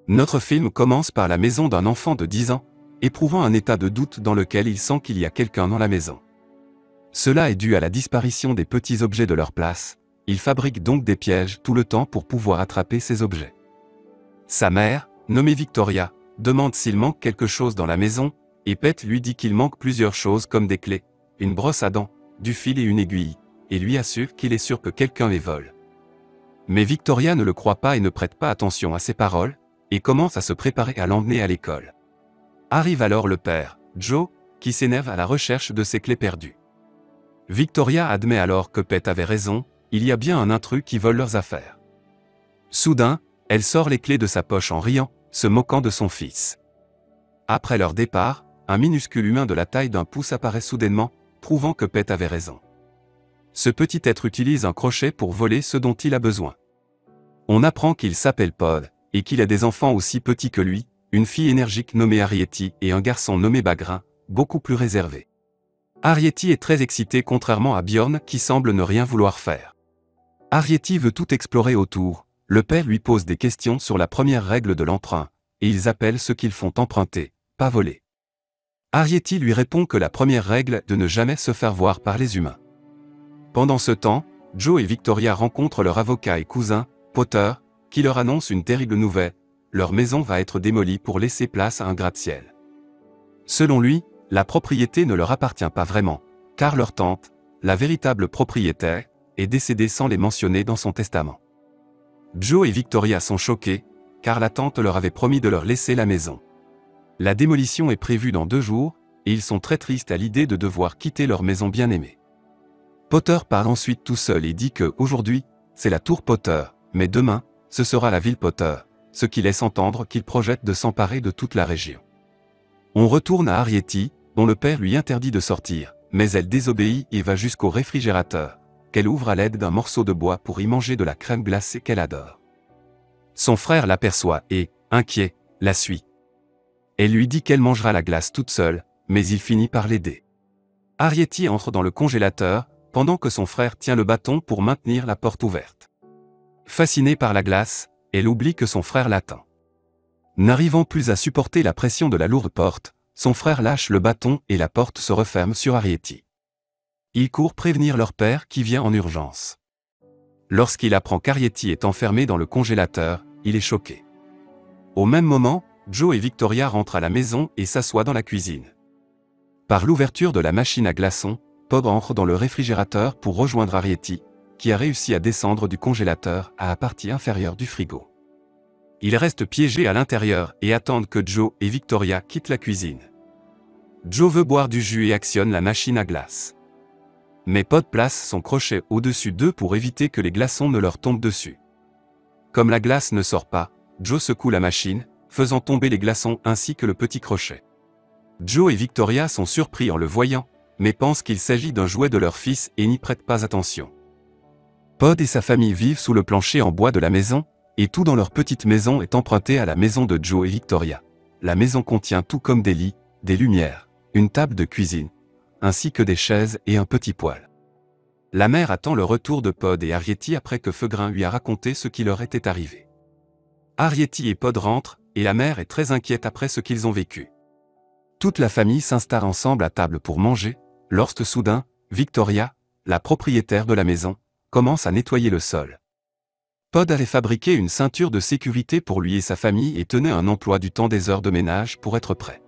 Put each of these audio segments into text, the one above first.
Notre film commence par la maison d'un enfant de 10 ans, éprouvant un état de doute dans lequel il sent qu'il y a quelqu'un dans la maison. Cela est dû à la disparition des petits objets de leur place. Il fabrique donc des pièges tout le temps pour pouvoir attraper ces objets. Sa mère, nommée Victoria, demande s'il manque quelque chose dans la maison, et Pete lui dit qu'il manque plusieurs choses comme des clés, une brosse à dents, du fil et une aiguille, et lui assure qu'il est sûr que quelqu'un les vole. Mais Victoria ne le croit pas et ne prête pas attention à ses paroles, et commence à se préparer à l'emmener à l'école. Arrive alors le père, Joe, qui s'énerve à la recherche de ses clés perdues. Victoria admet alors que Pete avait raison, il y a bien un intrus qui vole leurs affaires. Soudain, elle sort les clés de sa poche en riant, se moquant de son fils. Après leur départ, un minuscule humain de la taille d'un pouce apparaît soudainement, prouvant que Pete avait raison. Ce petit être utilise un crochet pour voler ce dont il a besoin. On apprend qu'il s'appelle Pod, et qu'il a des enfants aussi petits que lui, une fille énergique nommée Arrietty et un garçon nommé Bagrin, beaucoup plus réservé. Arrietty est très excité contrairement à Bjorn qui semble ne rien vouloir faire. Arrietty veut tout explorer autour, le père lui pose des questions sur la première règle de l'emprunt, et ils appellent ce qu'ils font emprunter, pas voler. Arrietty lui répond que la première règle est de ne jamais se faire voir par les humains. Pendant ce temps, Joe et Victoria rencontrent leur avocat et cousin, Potter, qui leur annonce une terrible nouvelle, leur maison va être démolie pour laisser place à un gratte-ciel. Selon lui, la propriété ne leur appartient pas vraiment, car leur tante, la véritable propriétaire, est décédée sans les mentionner dans son testament. Joe et Victoria sont choqués, car la tante leur avait promis de leur laisser la maison. La démolition est prévue dans 2 jours, et ils sont très tristes à l'idée de devoir quitter leur maison bien-aimée. Potter parle ensuite tout seul et dit que, aujourd'hui, c'est la tour Potter, mais demain, ce sera la ville Potter, ce qui laisse entendre qu'il projette de s'emparer de toute la région. On retourne à Arrietty, dont le père lui interdit de sortir, mais elle désobéit et va jusqu'au réfrigérateur, qu'elle ouvre à l'aide d'un morceau de bois pour y manger de la crème glacée qu'elle adore. Son frère l'aperçoit et, inquiet, la suit. Elle lui dit qu'elle mangera la glace toute seule, mais il finit par l'aider. Arrietty entre dans le congélateur, pendant que son frère tient le bâton pour maintenir la porte ouverte. Fascinée par la glace, elle oublie que son frère l'attend. N'arrivant plus à supporter la pression de la lourde porte, son frère lâche le bâton et la porte se referme sur Arrietty. Il court prévenir leur père qui vient en urgence. Lorsqu'il apprend qu'Arrietty est enfermé dans le congélateur, il est choqué. Au même moment, Joe et Victoria rentrent à la maison et s'assoient dans la cuisine. Par l'ouverture de la machine à glaçons, Pod entre dans le réfrigérateur pour rejoindre Arrietty, qui a réussi à descendre du congélateur à la partie inférieure du frigo. Ils restent piégés à l'intérieur et attendent que Joe et Victoria quittent la cuisine. Joe veut boire du jus et actionne la machine à glace. Mais Pod place son crochet au-dessus d'eux pour éviter que les glaçons ne leur tombent dessus. Comme la glace ne sort pas, Joe secoue la machine, faisant tomber les glaçons ainsi que le petit crochet. Joe et Victoria sont surpris en le voyant, mais pensent qu'il s'agit d'un jouet de leur fils et n'y prêtent pas attention. Pod et sa famille vivent sous le plancher en bois de la maison, et tout dans leur petite maison est emprunté à la maison de Joe et Victoria. La maison contient tout comme des lits, des lumières, une table de cuisine, ainsi que des chaises et un petit poêle. La mère attend le retour de Pod et Arrietty après que Fegrin lui a raconté ce qui leur était arrivé. Arrietty et Pod rentrent, et la mère est très inquiète après ce qu'ils ont vécu. Toute la famille s'installe ensemble à table pour manger, lorsque soudain, Victoria, la propriétaire de la maison, commence à nettoyer le sol. Pod avait fabriqué une ceinture de sécurité pour lui et sa famille et tenait un emploi du temps des heures de ménage pour être prêt.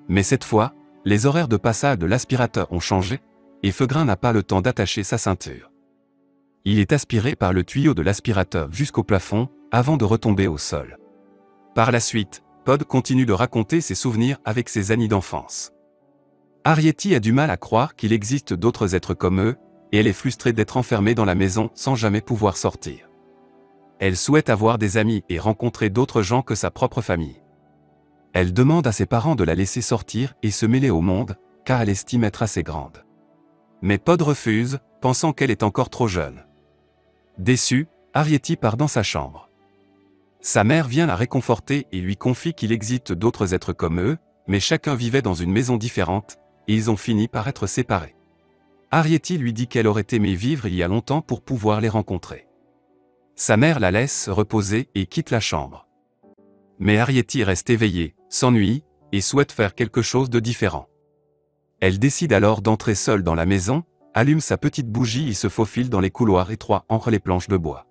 Mais cette fois, les horaires de passage de l'aspirateur ont changé, et Fegrin n'a pas le temps d'attacher sa ceinture. Il est aspiré par le tuyau de l'aspirateur jusqu'au plafond, avant de retomber au sol. Par la suite, Pod continue de raconter ses souvenirs avec ses amis d'enfance. Arrietty a du mal à croire qu'il existe d'autres êtres comme eux, et elle est frustrée d'être enfermée dans la maison sans jamais pouvoir sortir. Elle souhaite avoir des amis et rencontrer d'autres gens que sa propre famille. Elle demande à ses parents de la laisser sortir et se mêler au monde, car elle estime être assez grande. Mais Pod refuse, pensant qu'elle est encore trop jeune. Déçue, Arrietty part dans sa chambre. Sa mère vient la réconforter et lui confie qu'il existe d'autres êtres comme eux, mais chacun vivait dans une maison différente, et ils ont fini par être séparés. Arrietty lui dit qu'elle aurait aimé vivre il y a longtemps pour pouvoir les rencontrer. Sa mère la laisse se reposer et quitte la chambre. Mais Arrietty reste éveillée, s'ennuie, et souhaite faire quelque chose de différent. Elle décide alors d'entrer seule dans la maison, allume sa petite bougie et se faufile dans les couloirs étroits entre les planches de bois.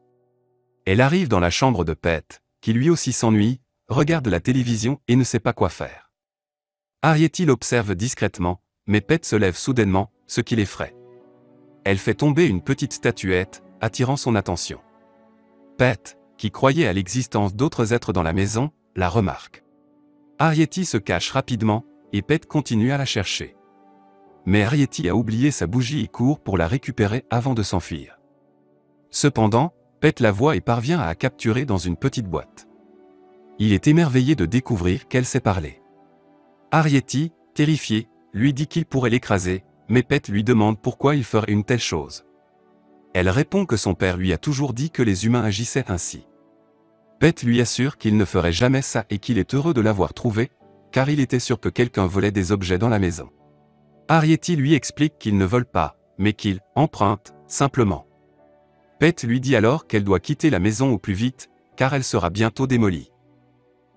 Elle arrive dans la chambre de Pete, qui lui aussi s'ennuie, regarde la télévision et ne sait pas quoi faire. Arrietty l'observe discrètement, mais Pete se lève soudainement, ce qui l'effraie. Elle fait tomber une petite statuette, attirant son attention. Pete, qui croyait à l'existence d'autres êtres dans la maison, la remarque. Arrietty se cache rapidement, et Pete continue à la chercher. Mais Arrietty a oublié sa bougie et court pour la récupérer avant de s'enfuir. Cependant, Pete la voit et parvient à la capturer dans une petite boîte. Il est émerveillé de découvrir qu'elle sait parler. Arrietty, terrifié, lui dit qu'il pourrait l'écraser, mais Pete lui demande pourquoi il ferait une telle chose. Elle répond que son père lui a toujours dit que les humains agissaient ainsi. Pete lui assure qu'il ne ferait jamais ça et qu'il est heureux de l'avoir trouvé, car il était sûr que quelqu'un volait des objets dans la maison. Arrietty lui explique qu'il ne vole pas, mais qu'il emprunte, simplement. Pete lui dit alors qu'elle doit quitter la maison au plus vite, car elle sera bientôt démolie.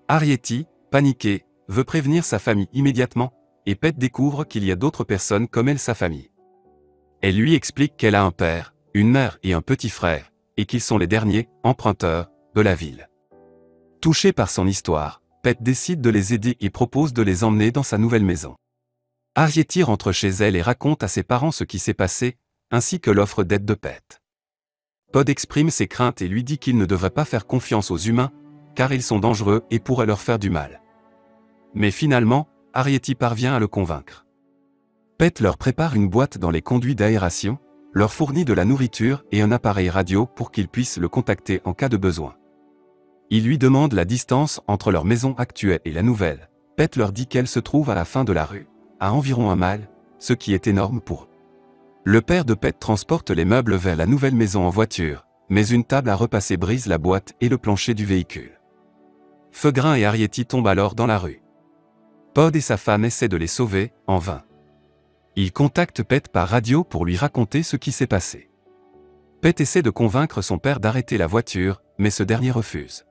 Arrietty, paniquée, veut prévenir sa famille immédiatement, et Pete découvre qu'il y a d'autres personnes comme elle sa famille. Elle lui explique qu'elle a un père, une mère et un petit frère, et qu'ils sont les derniers emprunteurs de la ville. Touché par son histoire, Pete décide de les aider et propose de les emmener dans sa nouvelle maison. Arrietty rentre chez elle et raconte à ses parents ce qui s'est passé, ainsi que l'offre d'aide de Pete. Pod exprime ses craintes et lui dit qu'il ne devrait pas faire confiance aux humains, car ils sont dangereux et pourraient leur faire du mal. Mais finalement, Arrietty parvient à le convaincre. Pete leur prépare une boîte dans les conduits d'aération, leur fournit de la nourriture et un appareil radio pour qu'ils puissent le contacter en cas de besoin. Il lui demande la distance entre leur maison actuelle et la nouvelle. Pete leur dit qu'elle se trouve à la fin de la rue, à environ 1 mile, ce qui est énorme pour eux. Le père de Pete transporte les meubles vers la nouvelle maison en voiture, mais une table à repasser brise la boîte et le plancher du véhicule. Feugrain et Arrietty tombent alors dans la rue. Pod et sa femme essaient de les sauver, en vain. Ils contactent Pete par radio pour lui raconter ce qui s'est passé. Pete essaie de convaincre son père d'arrêter la voiture, mais ce dernier refuse.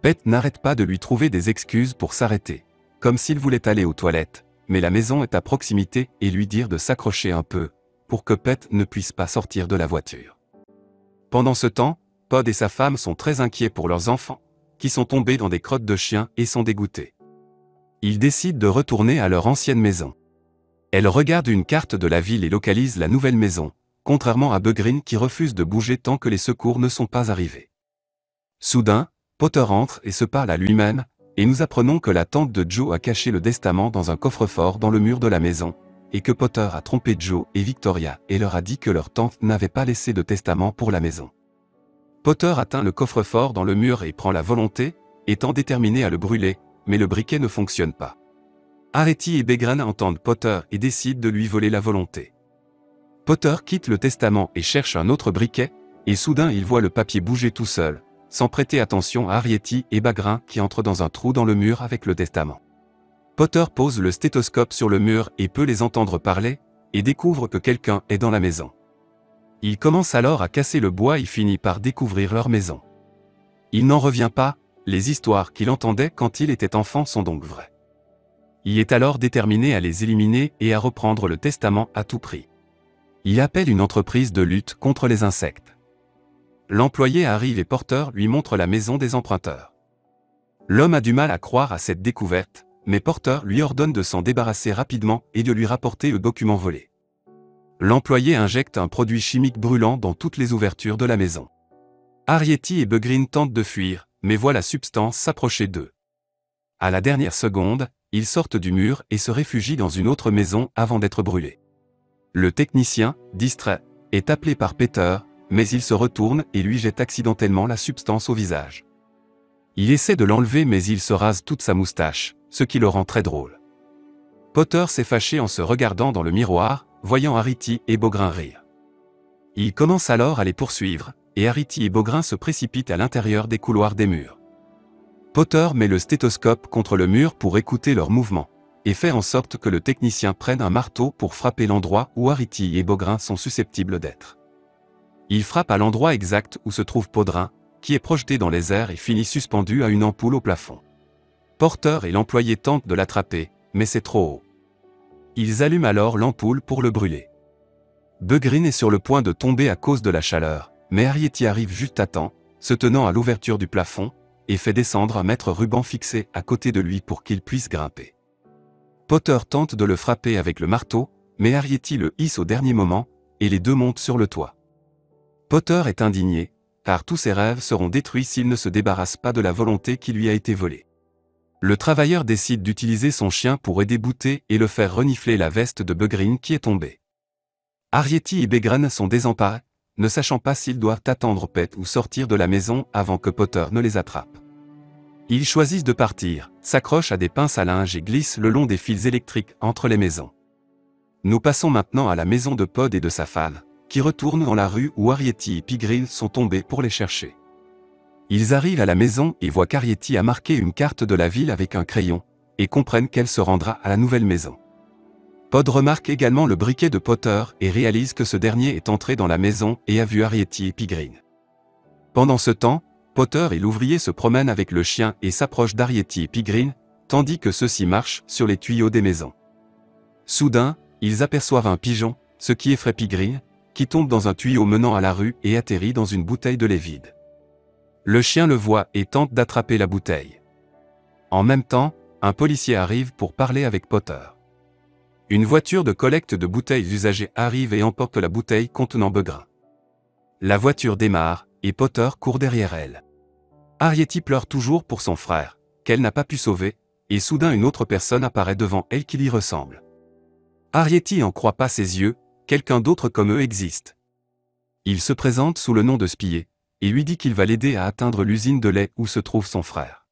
Pete n'arrête pas de lui trouver des excuses pour s'arrêter, comme s'il voulait aller aux toilettes, mais la maison est à proximité et lui dire de s'accrocher un peu, pour que Pete ne puisse pas sortir de la voiture. Pendant ce temps, Pod et sa femme sont très inquiets pour leurs enfants, qui sont tombés dans des crottes de chiens et sont dégoûtés. Ils décident de retourner à leur ancienne maison. Elle regarde une carte de la ville et localise la nouvelle maison, contrairement à Bugreen qui refuse de bouger tant que les secours ne sont pas arrivés. Soudain, Potter entre et se parle à lui-même, et nous apprenons que la tante de Joe a caché le testament dans un coffre-fort dans le mur de la maison, et que Potter a trompé Joe et Victoria et leur a dit que leur tante n'avait pas laissé de testament pour la maison. Potter atteint le coffre-fort dans le mur et prend la volonté, étant déterminé à le brûler, mais le briquet ne fonctionne pas. Arrietty et Bugreen entendent Potter et décident de lui voler la volonté. Potter quitte le testament et cherche un autre briquet, et soudain il voit le papier bouger tout seul, sans prêter attention à Arrietty et Bugreen qui entrent dans un trou dans le mur avec le testament. Potter pose le stéthoscope sur le mur et peut les entendre parler, et découvre que quelqu'un est dans la maison. Il commence alors à casser le bois et finit par découvrir leur maison. Il n'en revient pas, les histoires qu'il entendait quand il était enfant sont donc vraies. Il est alors déterminé à les éliminer et à reprendre le testament à tout prix. Il appelle une entreprise de lutte contre les insectes. L'employé arrive et Potter lui montre la maison des emprunteurs. L'homme a du mal à croire à cette découverte, mais Potter lui ordonne de s'en débarrasser rapidement et de lui rapporter le document volé. L'employé injecte un produit chimique brûlant dans toutes les ouvertures de la maison. Arrietty et Bugreen tentent de fuir, mais voient la substance s'approcher d'eux. À la dernière seconde, ils sortent du mur et se réfugient dans une autre maison avant d'être brûlés. Le technicien, distrait, est appelé par Peter, mais il se retourne et lui jette accidentellement la substance au visage. Il essaie de l'enlever mais il se rase toute sa moustache, ce qui le rend très drôle. Potter s'est fâché en se regardant dans le miroir, voyant Arrietty et Bugreen rire. Il commence alors à les poursuivre, et Arrietty et Bugreen se précipitent à l'intérieur des couloirs des murs. Potter met le stéthoscope contre le mur pour écouter leurs mouvements, et fait en sorte que le technicien prenne un marteau pour frapper l'endroit où Arrietty et Bugreen sont susceptibles d'être. Il frappe à l'endroit exact où se trouve Podrin, qui est projeté dans les airs et finit suspendu à une ampoule au plafond. Porter et l'employé tentent de l'attraper, mais c'est trop haut. Ils allument alors l'ampoule pour le brûler. Bugreen est sur le point de tomber à cause de la chaleur, mais Arrietty arrive juste à temps, se tenant à l'ouverture du plafond, et fait descendre un mètre ruban fixé à côté de lui pour qu'il puisse grimper. Potter tente de le frapper avec le marteau, mais Arrietty le hisse au dernier moment, et les deux montent sur le toit. Potter est indigné, car tous ses rêves seront détruits s'il ne se débarrasse pas de la volonté qui lui a été volée. Le travailleur décide d'utiliser son chien pour aider Booty et le faire renifler la veste de Bugreen qui est tombée. Arrietty et Bugreen sont désemparés, ne sachant pas s'ils doivent attendre Pete ou sortir de la maison avant que Potter ne les attrape. Ils choisissent de partir, s'accrochent à des pinces à linge et glissent le long des fils électriques entre les maisons. Nous passons maintenant à la maison de Pod et de sa femme, qui retournent dans la rue où Arrietty et Bugreen sont tombés pour les chercher. Ils arrivent à la maison et voient qu'Arrietty a marqué une carte de la ville avec un crayon, et comprennent qu'elle se rendra à la nouvelle maison. Pod remarque également le briquet de Potter et réalise que ce dernier est entré dans la maison et a vu Arrietty et Bugreen. Pendant ce temps, Potter et l'ouvrier se promènent avec le chien et s'approchent d'Arrietty et Bugreen, tandis que ceux-ci marchent sur les tuyaux des maisons. Soudain, ils aperçoivent un pigeon, ce qui effraie Bugreen, qui tombe dans un tuyau menant à la rue et atterrit dans une bouteille de lait vide. Le chien le voit et tente d'attraper la bouteille. En même temps, un policier arrive pour parler avec Potter. Une voiture de collecte de bouteilles usagées arrive et emporte la bouteille contenant Bugreen. La voiture démarre, et Potter court derrière elle. Arrietty pleure toujours pour son frère, qu'elle n'a pas pu sauver, et soudain une autre personne apparaît devant elle qui lui ressemble. Arrietty n'en croit pas ses yeux, quelqu'un d'autre comme eux existe. Il se présente sous le nom de Spillé, et lui dit qu'il va l'aider à atteindre l'usine de lait où se trouve son frère.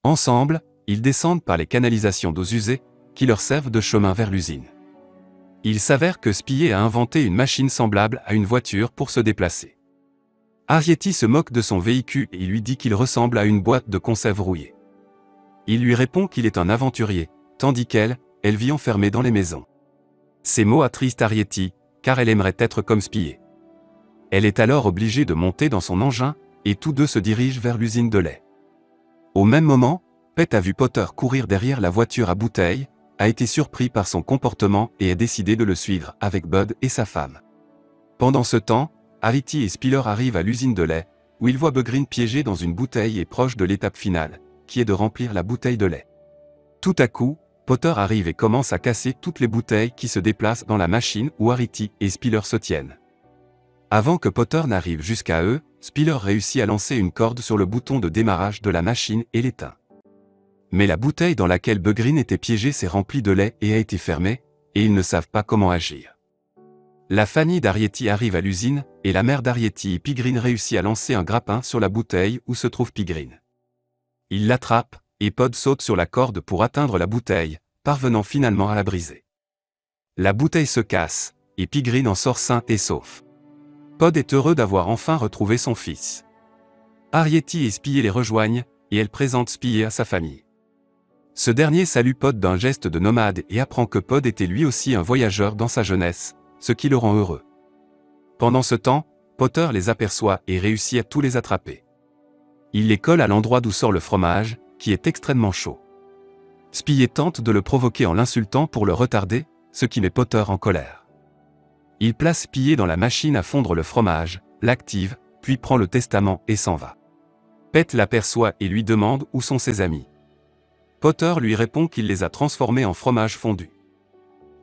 Ensemble, ils descendent par les canalisations d'eaux usées, qui leur servent de chemin vers l'usine. Il s'avère que Spillé a inventé une machine semblable à une voiture pour se déplacer. Arrietty se moque de son véhicule et lui dit qu'il ressemble à une boîte de conserve rouillée. Il lui répond qu'il est un aventurier, tandis qu'elle vit enfermée dans les maisons. Ces mots attristent Arrietty, car elle aimerait être comme Spillé. Elle est alors obligée de monter dans son engin, et tous deux se dirigent vers l'usine de lait. Au même moment, Pete a vu Potter courir derrière la voiture à bouteilles, a été surpris par son comportement et a décidé de le suivre avec Bud et sa femme. Pendant ce temps, Arrietty et Spiller arrivent à l'usine de lait, où ils voient Bugreen piégé dans une bouteille et proche de l'étape finale, qui est de remplir la bouteille de lait. Tout à coup, Potter arrive et commence à casser toutes les bouteilles qui se déplacent dans la machine où Arrietty et Spiller se tiennent. Avant que Potter n'arrive jusqu'à eux, Spiller réussit à lancer une corde sur le bouton de démarrage de la machine et l'éteint. Mais la bouteille dans laquelle Bugreen était piégé s'est remplie de lait et a été fermée, et ils ne savent pas comment agir. La famille d'Arrietty arrive à l'usine, et la mère d'Arrietty et Bugreen réussit à lancer un grappin sur la bouteille où se trouve Bugreen. Il l'attrape, et Pod saute sur la corde pour atteindre la bouteille, parvenant finalement à la briser. La bouteille se casse, et Bugreen en sort sain et sauf. Pod est heureux d'avoir enfin retrouvé son fils. Arrietty et Spillé les rejoignent, et elle présente Spillé à sa famille. Ce dernier salue Pod d'un geste de nomade et apprend que Pod était lui aussi un voyageur dans sa jeunesse, ce qui le rend heureux. Pendant ce temps, Potter les aperçoit et réussit à tous les attraper. Il les colle à l'endroit d'où sort le fromage, qui est extrêmement chaud. Spillé tente de le provoquer en l'insultant pour le retarder, ce qui met Potter en colère. Il place Spillé dans la machine à fondre le fromage, l'active, puis prend le testament et s'en va. Pete l'aperçoit et lui demande où sont ses amis. Potter lui répond qu'il les a transformés en fromage fondu.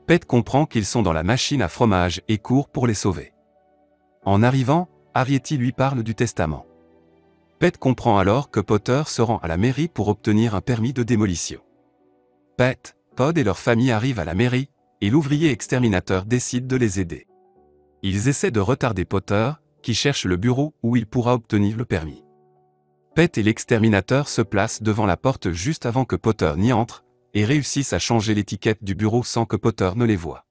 Pete comprend qu'ils sont dans la machine à fromage et court pour les sauver. En arrivant, Arrietty lui parle du testament. Pete comprend alors que Potter se rend à la mairie pour obtenir un permis de démolition. Pete, Pod et leur famille arrivent à la mairie, et l'ouvrier exterminateur décide de les aider. Ils essaient de retarder Potter, qui cherche le bureau où il pourra obtenir le permis. Pete et l'exterminateur se placent devant la porte juste avant que Potter n'y entre, et réussissent à changer l'étiquette du bureau sans que Potter ne les voie.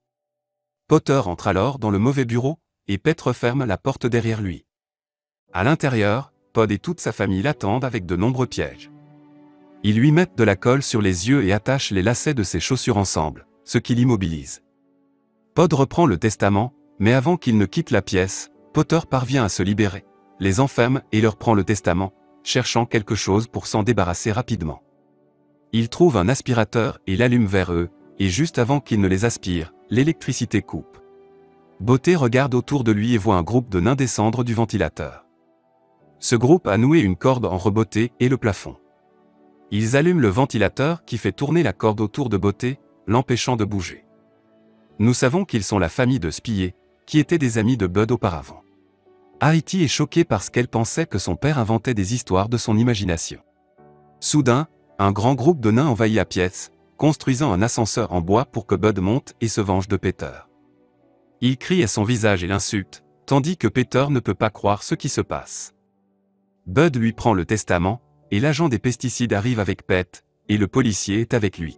Potter entre alors dans le mauvais bureau, et Pete referme la porte derrière lui. À l'intérieur, Pod et toute sa famille l'attendent avec de nombreux pièges. Ils lui mettent de la colle sur les yeux et attachent les lacets de ses chaussures ensemble, ce qui l'immobilise. Pod reprend le testament, mais avant qu'il ne quitte la pièce, Potter parvient à se libérer, les enferme et leur prend le testament, cherchant quelque chose pour s'en débarrasser rapidement. Il trouve un aspirateur et l'allume vers eux, et juste avant qu'il ne les aspire, l'électricité coupe. Beauté regarde autour de lui et voit un groupe de nains descendre du ventilateur. Ce groupe a noué une corde entre Beauté et le plafond. Ils allument le ventilateur qui fait tourner la corde autour de Beauté, l'empêchant de bouger. Nous savons qu'ils sont la famille de Spillé, qui étaient des amis de Bud auparavant. Harity est choquée parce qu'elle pensait que son père inventait des histoires de son imagination. Soudain, un grand groupe de nains envahit la pièce, construisant un ascenseur en bois pour que Bud monte et se venge de Peter. Il crie à son visage et l'insulte, tandis que Peter ne peut pas croire ce qui se passe. Bud lui prend le testament, et l'agent des pesticides arrive avec Pete, et le policier est avec lui.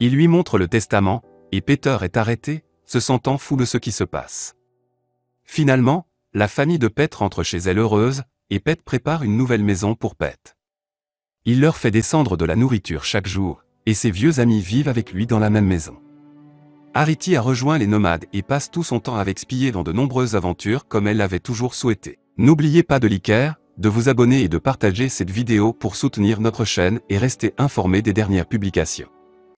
Il lui montre le testament, et Peter est arrêté, se sentant fou de ce qui se passe. Finalement, la famille de Pete rentre chez elle heureuse, et Pete prépare une nouvelle maison pour Pete. Il leur fait descendre de la nourriture chaque jour, et ses vieux amis vivent avec lui dans la même maison. Harity a rejoint les nomades et passe tout son temps avec Spillé dans de nombreuses aventures comme elle l'avait toujours souhaité. N'oubliez pas de liker, de vous abonner et de partager cette vidéo pour soutenir notre chaîne et rester informé des dernières publications.